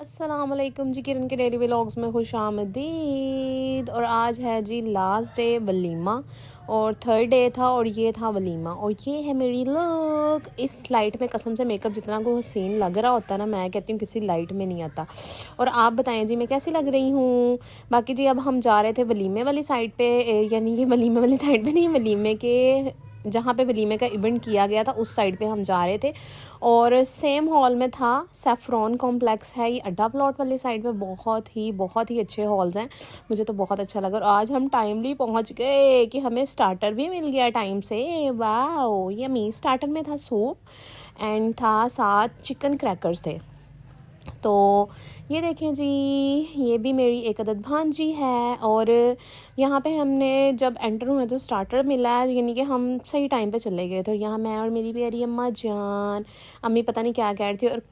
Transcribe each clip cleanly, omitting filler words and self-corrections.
अस्सलामुअलैकुम जी, किरण के daily vlogs में खुश आमदीद। और आज है जी लास्ट डे वलीमा और थर्ड डे था और ये था वलीमा। और ये है मेरी लुक। इस लाइट में कसम से मेकअप जितना को हसीन लग रहा होता है ना, मैं कहती हूँ किसी लाइट में नहीं आता। और आप बताएं जी मैं कैसी लग रही हूँ। बाकी जी अब हम जा रहे थे वलीमे वाली साइड पे, यानी ये वलीमे वाली साइड पे नहीं, वलीमे के जहाँ पे वलीमे का इवेंट किया गया था उस साइड पे हम जा रहे थे। और सेम हॉल में था, सैफ्रॉन कॉम्प्लेक्स है ये अड्डा प्लॉट वाली साइड पे। बहुत ही अच्छे हॉल्स हैं, मुझे तो बहुत अच्छा लगा। और आज हम टाइमली पहुंच गए कि हमें स्टार्टर भी मिल गया टाइम से। Wow yummy. स्टार्टर में था सूप एंड था साथ चिकन क्रैकर्स थे। तो ये देखें जी, ये भी मेरी एक अदद भांजी है। और यहाँ पे हमने जब एंटर हुए तो स्टार्टर मिला है, यानी कि हम सही टाइम पे चले गए। तो यहाँ मैं और मेरी प्यारी अम्मा जान, अम्मी पता नहीं क्या कह रही थी और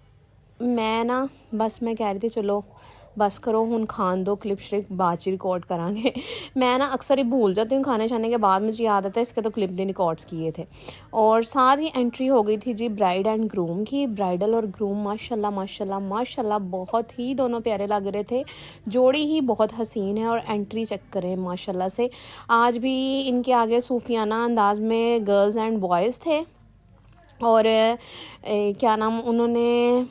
मैं ना बस मैं कह रही थी चलो बस करो हुन खान दो, क्लिप श्रिप बाद च रिकॉर्ड करांगे। मैं ना अक्सर ही भूल जाती हूँ खाने शाने के बाद, मुझे याद आता है इसके तो क्लिप ने रिकॉर्ड्स किए थे। और साथ ही एंट्री हो गई थी जी ब्राइड एंड ग्रूम की। ब्राइडल और ग्रूम माशाल्लाह माशाल्लाह माशाल्लाह बहुत ही दोनों प्यारे लग रहे थे, जोड़ी ही बहुत हसीन है। और एंट्री चेक करें माशाल्लाह से, आज भी इनके आगे सूफियाना अंदाज में गर्ल्स एंड बॉयज़ थे। और क्या नाम, उन्होंने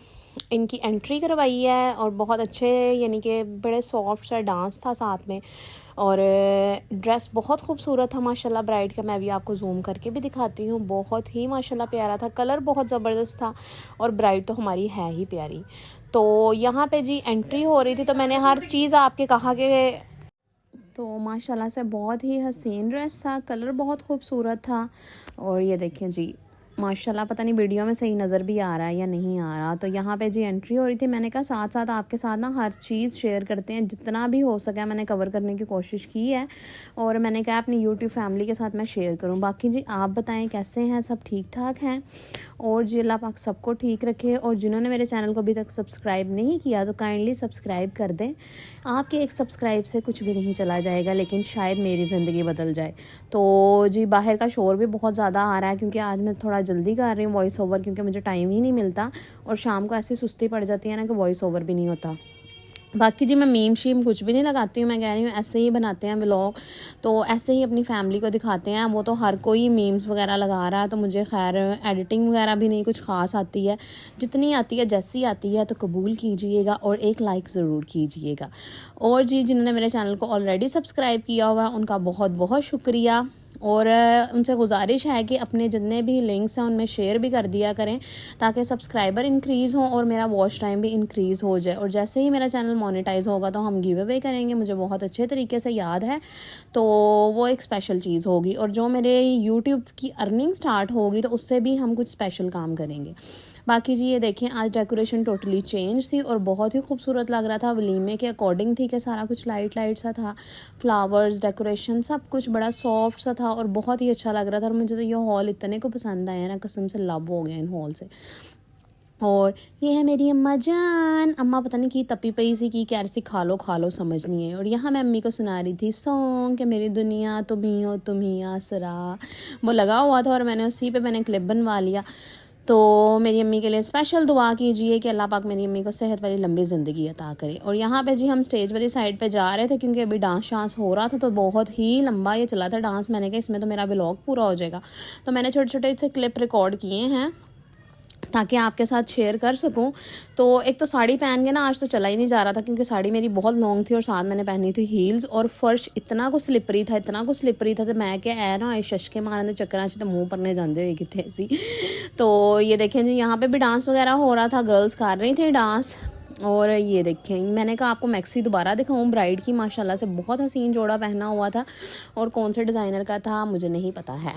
इनकी एंट्री करवाई है और बहुत अच्छे, यानी कि बड़े सॉफ्ट सा डांस था साथ में। और ड्रेस बहुत खूबसूरत था माशाल्लाह ब्राइड का। मैं भी आपको जूम करके भी दिखाती हूँ, बहुत ही माशाल्लाह प्यारा था, कलर बहुत ज़बरदस्त था। और ब्राइड तो हमारी है ही प्यारी। तो यहाँ पे जी एंट्री हो रही थी तो मैंने हर चीज़ आपके कहा कि तो माशाल्लाह से बहुत ही हसीन ड्रेस था, कलर बहुत खूबसूरत था। और ये देखें जी माशाल्लाह, पता नहीं वीडियो में सही नज़र भी आ रहा है या नहीं आ रहा। तो यहाँ पे जी एंट्री हो रही थी, मैंने कहा साथ साथ आपके साथ ना हर चीज़ शेयर करते हैं, जितना भी हो सके मैंने कवर करने की कोशिश की है। और मैंने कहा अपनी यूट्यूब फैमिली के साथ मैं शेयर करूँ। बाकी जी आप बताएं कैसे हैं, सब ठीक ठाक हैं। और जी अल्लाह पाक सबको ठीक रखे। और जिन्होंने मेरे चैनल को अभी तक सब्सक्राइब नहीं किया तो काइंडली सब्सक्राइब कर दें। आपके एक सब्सक्राइब से कुछ भी नहीं चला जाएगा, लेकिन शायद मेरी ज़िंदगी बदल जाए। तो जी बाहर का शोर भी बहुत ज़्यादा आ रहा है क्योंकि आज मैं थोड़ा जल्दी कर रही हूँ वॉइस ओवर, क्योंकि मुझे टाइम ही नहीं मिलता और शाम को ऐसी सुस्ती पड़ जाती है ना कि वॉइस ओवर भी नहीं होता। बाकी जी मैं मीम शीम कुछ भी नहीं लगाती हूँ, मैं कह रही हूँ ऐसे ही बनाते हैं व्लॉग, तो ऐसे ही अपनी फैमिली को दिखाते हैं। वो तो हर कोई मीम्स वगैरह लगा रहा है, तो मुझे खैर एडिटिंग वगैरह भी नहीं कुछ ख़ास आती है, जितनी आती है जैसी आती है तो कबूल कीजिएगा और एक लाइक ज़रूर कीजिएगा। और जी जिन्होंने मेरे चैनल को ऑलरेडी सब्सक्राइब किया हुआ है उनका बहुत बहुत शुक्रिया। और उनसे गुजारिश है कि अपने जितने भी लिंक्स हैं उनमें शेयर भी कर दिया करें ताकि सब्सक्राइबर इंक्रीज़ हों और मेरा वॉच टाइम भी इंक्रीज़ हो जाए। और जैसे ही मेरा चैनल मोनेटाइज होगा तो हम गिव अवे करेंगे, मुझे बहुत अच्छे तरीके से याद है। तो वो एक स्पेशल चीज़ होगी। और जो मेरे यूट्यूब की अर्निंग स्टार्ट होगी तो उससे भी हम कुछ स्पेशल काम करेंगे। बाकी जी ये देखें आज डेकोरेशन टोटली चेंज थी और बहुत ही खूबसूरत लग रहा था, वलीमे के अकॉर्डिंग थी कि सारा कुछ लाइट लाइट सा था, फ्लावर्स डेकोरेशन सब कुछ बड़ा सॉफ्ट सा था और बहुत ही अच्छा लग रहा था। और मुझे तो ये हॉल इतने को पसंद आया ना, कसम से लव हो गया इन हॉल से। और ये है मेरी अम्मा जान, अम्मा पता नहीं की तपी पई सी की कह रही सी खा लो समझ नहीं है। और यहाँ मैं अम्मी को सुना रही थी सॉन्ग कि मेरी दुनिया तुम ही हो तुम ही आसरा, वो लगा हुआ था और मैंने उसी पे मैंने क्लिप बनवा लिया। तो मेरी अम्मी के लिए स्पेशल दुआ कीजिए कि अल्लाह पाक मेरी अम्मी को सेहत वाली लंबी ज़िंदगी अता करे। और यहाँ पे जी हम स्टेज वाली साइड पे जा रहे थे क्योंकि अभी डांस शांस हो रहा था, तो बहुत ही लंबा ये चला था डांस। मैंने कहा इसमें तो मेरा व्लॉग पूरा हो जाएगा, तो मैंने छोटे छोटे से क्लिप रिकॉर्ड किए हैं ताकि आपके साथ शेयर कर सकूं। तो एक तो साड़ी पहन के ना आज तो चला ही नहीं जा रहा था क्योंकि साड़ी मेरी बहुत लॉन्ग थी और साथ मैंने पहनी थी हील्स। और फर्श इतना कुछ स्लिपरी था, इतना कुछ स्लिपरी था, तो मैं क्या है ना शशके मारने चक्कर से तो मुँह पड़ने जाते हुए कितने सी। तो ये देखें जी यहाँ पे भी डांस वगैरह हो रहा था, गर्ल्स कर रही थी डांस। और ये देखें मैंने कहा आपको मैक्सी दोबारा दिखाऊं ब्राइड की, माशाल्लाह से बहुत हसीन जोड़ा पहना हुआ था। और कौन से डिज़ाइनर का था मुझे नहीं पता है।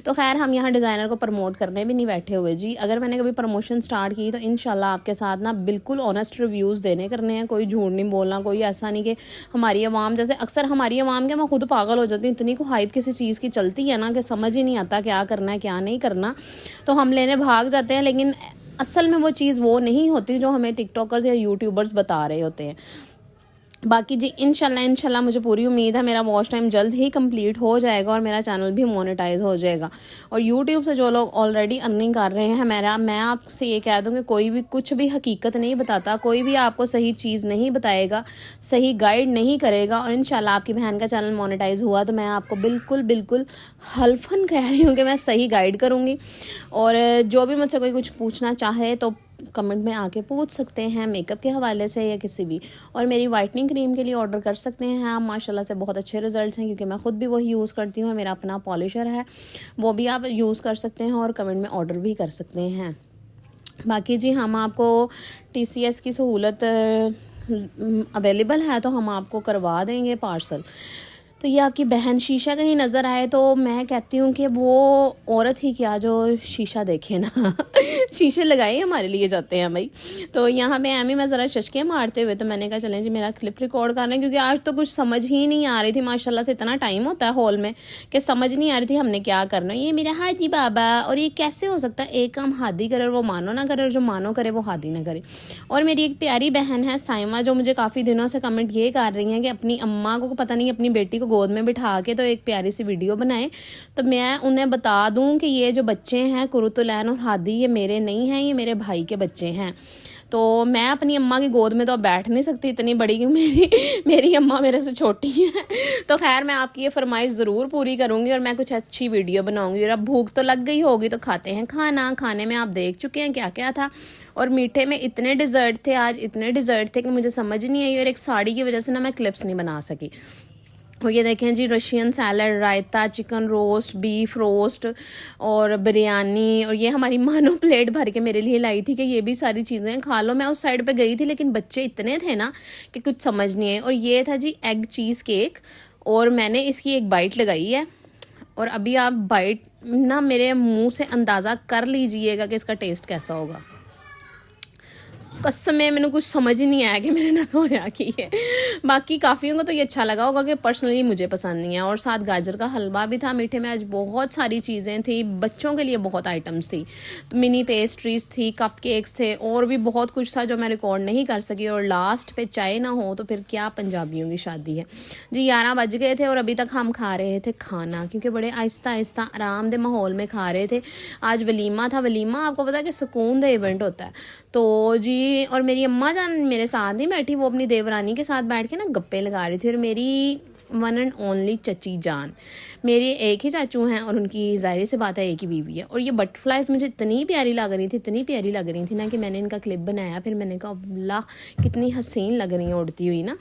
तो खैर हम यहाँ डिज़ाइनर को प्रमोट करने भी नहीं बैठे हुए जी। अगर मैंने कभी प्रमोशन स्टार्ट की तो इंशाल्लाह आपके साथ ना बिल्कुल ऑनेस्ट रिव्यूज़ देने करने हैं, कोई झूठ नहीं बोलना, कोई ऐसा नहीं कि हमारी आवाम जैसे अक्सर हमारी आवाम के मैं खुद पागल हो जाती हूँ, इतनी को हाइप किसी चीज़ की चलती है ना कि समझ ही नहीं आता क्या करना है क्या नहीं करना, तो हम लेने भाग जाते हैं। लेकिन असल में वो चीज़ वो नहीं होती जो हमें टिकटॉकर्स या यूट्यूबर्स बता रहे होते हैं। बाकी जी इंशाल्लाह मुझे पूरी उम्मीद है मेरा वॉच टाइम जल्द ही कंप्लीट हो जाएगा और मेरा चैनल भी मोनेटाइज हो जाएगा। और यूट्यूब से जो लोग ऑलरेडी अर्निंग कर रहे हैं, मैं आपसे ये कह दूँ कि कोई भी कुछ भी हकीकत नहीं बताता, कोई भी आपको सही चीज़ नहीं बताएगा, सही गाइड नहीं करेगा। और इंशाल्लाह आपकी बहन का चैनल मोनेटाइज हुआ तो मैं आपको बिल्कुल हल्फन कह रही हूँ कि मैं सही गाइड करूँगी। और जो भी मुझसे कोई कुछ पूछना चाहे तो कमेंट में आके पूछ सकते हैं, मेकअप के हवाले से या किसी भी। और मेरी वाइटनिंग क्रीम के लिए ऑर्डर कर सकते हैं आप, माशाल्लाह से बहुत अच्छे रिजल्ट्स हैं, क्योंकि मैं ख़ुद भी वही यूज़ करती हूँ। मेरा अपना पॉलिशर है, वो भी आप यूज़ कर सकते हैं और कमेंट में ऑर्डर भी कर सकते हैं। बाकी जी हम आपको TCS की सहूलत अवेलेबल है तो हम आपको करवा देंगे पार्सल। तो ये आपकी बहन शीशा कहीं नज़र आए तो मैं कहती हूँ कि वो औरत ही क्या जो शीशा देखे ना शीशे लगाए हमारे लिए जाते हैं भाई। तो यहाँ पे एमी मैं ज़रा शशके मारते हुए तो मैंने कहा चलें जी मेरा क्लिप रिकॉर्ड करना है, क्योंकि आज तो कुछ समझ ही नहीं आ रही थी। माशाल्लाह से इतना टाइम होता है हॉल में कि समझ नहीं आ रही थी हमने क्या करना। ये मेरा हादी बाबा, और ये कैसे हो सकता है एक काम हादी करे और वो मानो ना करे, और जो मानो करे वो हादी ना करे। और मेरी एक प्यारी बहन है साइमा, जो मुझे काफ़ी दिनों से कमेंट ये कर रही हैं कि अपनी अम्मा को पता नहीं अपनी बेटी को गोद में बिठा के तो एक प्यारी सी वीडियो बनाए। तो मैं उन्हें बता दूं कि ये जो बच्चे हैं कुरुतुलैन और हादी, ये मेरे नहीं हैं, ये मेरे भाई के बच्चे हैं। तो मैं अपनी अम्मा की गोद में तो अब बैठ नहीं सकती, इतनी बड़ी कि मेरी अम्मा मेरे से छोटी है। तो खैर मैं आपकी ये फरमाइश ज़रूर पूरी करूँगी और मैं कुछ अच्छी वीडियो बनाऊँगी। और अब भूख तो लग गई होगी तो खाते हैं खाना। खाने में आप देख चुके हैं क्या क्या था, और मीठे में इतने डिज़र्ट थे आज, इतने डिज़र्ट थे कि मुझे समझ नहीं आई, और एक साड़ी की वजह से ना मैं क्लिप्स नहीं बना सकी। और ये देखें जी रशियन सैलड, रायता, चिकन रोस्ट, बीफ रोस्ट और बिरयानी। और ये हमारी मानो प्लेट भर के मेरे लिए लाई थी कि ये भी सारी चीज़ें खा लो। मैं उस साइड पे गई थी लेकिन बच्चे इतने थे ना कि कुछ समझ नहीं आए। और ये था जी एग चीज़ केक, और मैंने इसकी एक बाइट लगाई है। और अभी आप बाइट ना मेरे मुंह से अंदाज़ा कर लीजिएगा कि इसका टेस्ट कैसा होगा। कसम में मैंने कुछ समझ ही नहीं आया कि मेरे ना होया कि है। बाकी काफ़ियों को तो ये अच्छा लगा होगा कि पर्सनली मुझे पसंद नहीं है। और साथ गाजर का हलवा भी था। मीठे में आज बहुत सारी चीज़ें थी, बच्चों के लिए बहुत आइटम्स थी, मिनी पेस्ट्रीज थी, कप केक्स थे, और भी बहुत कुछ था जो मैं रिकॉर्ड नहीं कर सकी। और लास्ट पे चाय ना हो तो फिर क्या पंजाबियों की शादी है जी। 11 बज गए थे और अभी तक हम खा रहे थे खाना, क्योंकि बड़े आहिस्ता आहिस्ता आराम दे माहौल में खा रहे थे। आज वलीमा था। वलीमा आपको पता है कि सुकून का इवेंट होता है। तो जी और मेरी अम्मा जान मेरे साथ ही बैठी, वो अपनी देवरानी के साथ बैठ के ना गप्पे लगा रही थी। और मेरी वन एंड ओनली चची जान, मेरे एक ही चाचू हैं और उनकी ज़ाहिर सी बात है एक ही बीवी है। और ये बटरफ्लाइज मुझे इतनी प्यारी लग रही थी, इतनी प्यारी लग रही थी ना कि मैंने इनका क्लिप बनाया। फिर मैंने कहा अल्लाह कितनी हसीन लग रही है उड़ती हुई ना।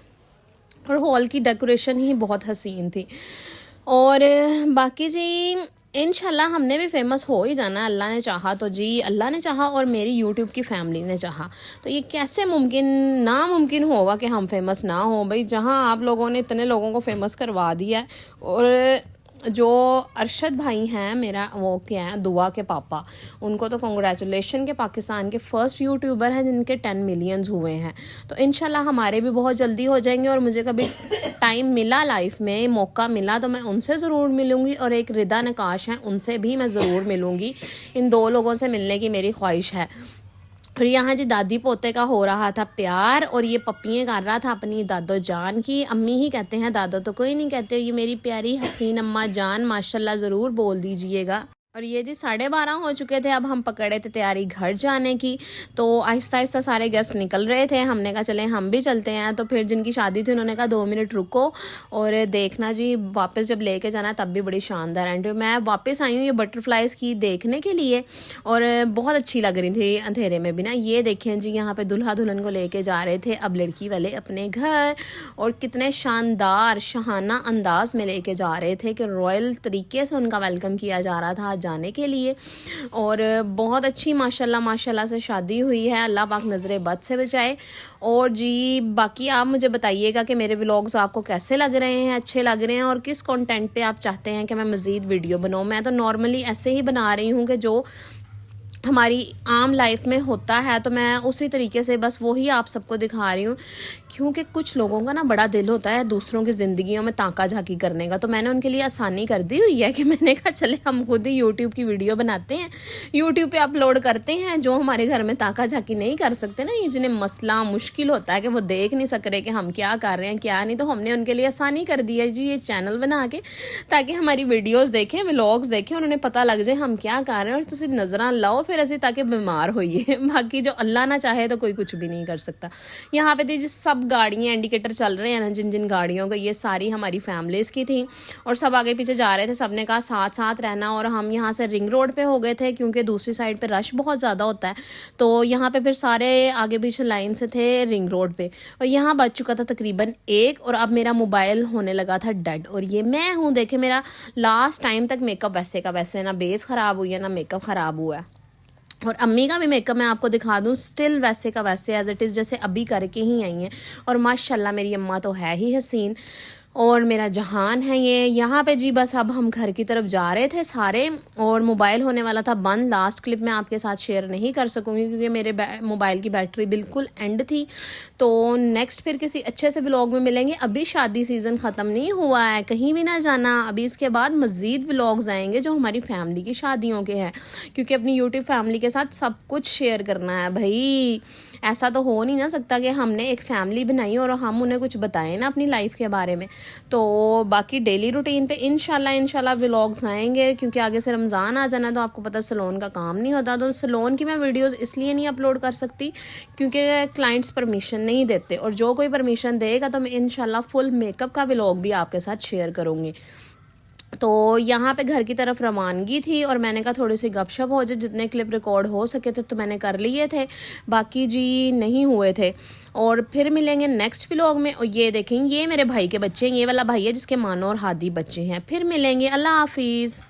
और हॉल की डेकोरेशन ही बहुत हसीन थी। और बाकी जी इंशाल्लाह हमने भी फेमस हो ही जाना, अल्लाह ने चाहा तो जी, अल्लाह ने चाहा और मेरी यूट्यूब की फैमिली ने चाहा। तो ये कैसे नामुमकिन होगा कि हम फेमस ना हो भाई, जहां आप लोगों ने इतने लोगों को फेमस करवा दिया है। और जो अरशद भाई हैं मेरा, वो क्या है दुआ के पापा, उनको तो कॉन्ग्रेचुलेशन के पाकिस्तान के फर्स्ट यूट्यूबर हैं जिनके 10 मिलियंस हुए हैं। तो इंशाल्लाह हमारे भी बहुत जल्दी हो जाएंगे। और मुझे कभी टाइम मिला, लाइफ में मौका मिला तो मैं उनसे ज़रूर मिलूँगी। और एक रिदा नकाश हैं, उनसे भी मैं ज़रूर मिलूँगी। इन 2 लोगों से मिलने की मेरी ख्वाहिश है। और यहाँ जी दादी पोते का हो रहा था प्यार, और ये पप्पियाँ कर रहा था अपनी दादो जान की। अम्मी ही कहते हैं, दादो तो कोई नहीं कहते। ये मेरी प्यारी हसीन अम्मा जान, माशाल्लाह ज़रूर बोल दीजिएगा। और ये जी 12:30 हो चुके थे, अब हम पकड़े थे तैयारी घर जाने की। तो आहिस्ता आहिस्ता सारे गेस्ट निकल रहे थे, हमने कहा चलें हम भी चलते हैं। तो फिर जिनकी शादी थी उन्होंने कहा 2 मिनट रुको और देखना जी, वापस जब लेके जाना तब भी बड़ी शानदार एंट्री। मैं वापस आई हूँ ये बटरफ्लाइज की देखने के लिए, और बहुत अच्छी लग रही थी अंधेरे में भी ना। ये देखें जी, यहाँ पे दुल्हा दुल्हन को लेके जा रहे थे अब लड़की वाले अपने घर, और कितने शानदार शहाना अंदाज में लेके जा रहे थे कि रॉयल तरीके से उनका वेलकम किया जा रहा था जाने के लिए। और बहुत अच्छी माशाल्लाह से शादी हुई है, अल्लाह पाक नज़रे बद से बचाए। और जी बाकी आप मुझे बताइएगा कि मेरे व्लॉग्स आपको कैसे लग रहे हैं, अच्छे लग रहे हैं, और किस कंटेंट पे आप चाहते हैं कि मैं मज़ीद वीडियो बनाऊँ। मैं तो नॉर्मली ऐसे ही बना रही हूँ कि जो हमारी आम लाइफ में होता है, तो मैं उसी तरीके से बस वही आप सबको दिखा रही हूँ। क्योंकि कुछ लोगों का ना बड़ा दिल होता है दूसरों की ज़िंदगियों में ताका झाकी करने का, तो मैंने उनके लिए आसानी कर दी हुई है कि मैंने कहा चले हम खुद ही यूट्यूब की वीडियो बनाते हैं, यूट्यूब पे अपलोड करते हैं। जो हमारे घर में ताका झाकी नहीं कर सकते ना, ये जिन्हें मसला मुश्किल होता है कि वो देख नहीं सक रहे कि हम क्या कर रहे हैं क्या नहीं, तो हमने उनके लिए आसानी कर दी है जी ये चैनल बना के, ताकि हमारी वीडियोज़ देखें, व्लॉग्स देखें, उन्हें पता लग जाए हम क्या कर रहे हैं और तुसी नज़रां लाओ फिर ऐसे ताकि बीमार होइए। बाकी जो अल्लाह ना चाहे तो कोई कुछ भी नहीं कर सकता। यहाँ पे तो जी सब गाड़ियाँ इंडिकेटर चल रहे हैं ना, जिन जिन गाड़ियों को, ये सारी हमारी फैमिलीज़ की थी और सब आगे पीछे जा रहे थे। सब ने कहा साथ साथ रहना, और हम यहाँ से रिंग रोड पे हो गए थे क्योंकि दूसरी साइड पे रश बहुत ज़्यादा होता है, तो यहाँ पे फिर सारे आगे पीछे लाइन से थे रिंग रोड पे। और यहाँ बज चुका था तकरीबन 1 और अब मेरा मोबाइल होने लगा था डेड। और ये मैं हूँ, देखे मेरा लास्ट टाइम तक मेकअप वैसे का वैसे, ना बेस ख़राब हुई है ना मेकअप ख़राब हुआ है। और अम्मी का भी मेकअप मैं आपको दिखा दूं, स्टिल वैसे का वैसे एज इट इज़, जैसे अभी करके ही आई हैं। और माशाल्लाह मेरी अम्मा तो है ही हसीन और मेरा जहान है ये। यहाँ पे जी बस अब हम घर की तरफ जा रहे थे सारे, और मोबाइल होने वाला था बंद। लास्ट क्लिप मैं आपके साथ शेयर नहीं कर सकूँगी क्योंकि मेरे मोबाइल की बैटरी बिल्कुल एंड थी। तो नेक्स्ट फिर किसी अच्छे से व्लॉग में मिलेंगे। अभी शादी सीज़न ख़त्म नहीं हुआ है, कहीं भी ना जाना। अभी इसके बाद मज़ीद व्लॉग्स आएंगे जो हमारी फैमिली की शादियों के हैं, क्योंकि अपनी यूट्यूब फैमिली के साथ सब कुछ शेयर करना है भाई। ऐसा तो हो नहीं ना सकता कि हमने एक फ़ैमिली बनाई और हम उन्हें कुछ बताएं ना अपनी लाइफ के बारे में। तो बाकी डेली रूटीन पे इंशाल्लाह व्लॉग्स आएंगे, क्योंकि आगे से रमज़ान आ जाना, तो आपको पता सलोन का काम नहीं होता। तो सलोन की मैं वीडियोस इसलिए नहीं अपलोड कर सकती क्योंकि क्लाइंट्स परमिशन नहीं देते, और जो कोई परमिशन देगा तो मैं इंशाल्लाह फुल मेकअप का व्लॉग भी आपके साथ शेयर करूँगी। तो यहाँ पे घर की तरफ रवानगी थी और मैंने कहा थोड़ी सी गपशप हो जाए, जितने क्लिप रिकॉर्ड हो सके थे तो मैंने कर लिए थे, बाकी जी नहीं हुए थे। और फिर मिलेंगे नेक्स्ट व्लॉग में। और ये देखें, ये मेरे भाई के बच्चे हैं, ये वाला भाई है जिसके मानो और हादी बच्चे हैं। फिर मिलेंगे, अल्लाह हाफिज़।